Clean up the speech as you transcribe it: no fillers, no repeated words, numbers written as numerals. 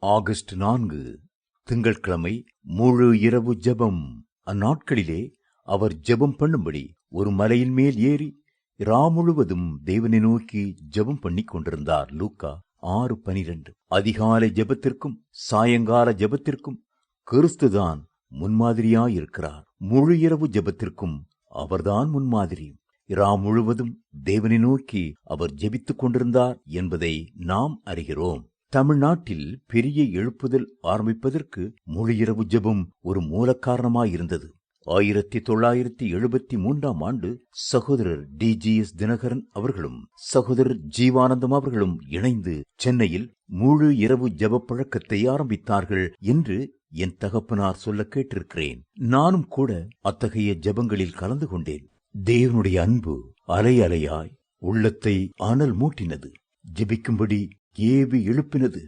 August 4 திங்கட்கிழமை முழு இரவு ஜெபம். அந்நாட்களிலே அவர் ஜெபம் பண்ணும்படி ஒரு மலையின் மேல் ஏறி முழுவதும் தேவனை நோக்கி ஜெபம் பண்ணிக் கொண்டிருந்தார். லூக்கா 6:12. அதிகாலை ஜெபத்திற்கும் சாயங்கால ஜெபத்திற்கும் கிறிஸ்துதான் முன்மாதிரியாயிருக்கிறார். முழு இரவு ஜெபத்திற்கும் அவர்தான் முன்மாதிரி. முழுவதும் தேவனை நோக்கி அவர் ஜெபித்துக் கொண்டிருந்தார் என்பதை நாம் அறிகிறோம். தமிழ்நாட்டில் பெரிய எழுப்புதல் ஆரம்பிப்பதற்கு முழு இரவு ஜெபம் ஒரு மூல காரணமாயிருந்தது. 1973 சகோதரர் DGS தினகரன் அவர்களும் சகோதரர் ஜீவானந்தம் அவர்களும் இணைந்து சென்னையில் முழு இரவு ஜெப பழக்கத்தை ஆரம்பித்தார்கள் என்று என் தகப்பனார் சொல்ல கேட்டிருக்கிறேன். நானும் கூட அத்தகைய ஜெபங்களில் கலந்து கொண்டேன். தேவனுடைய அன்பு அலை அலையாய் உள்ளத்தை அனல் மூட்டினது, ஜெபிக்கும்படி ஏவி எழுப்பினது.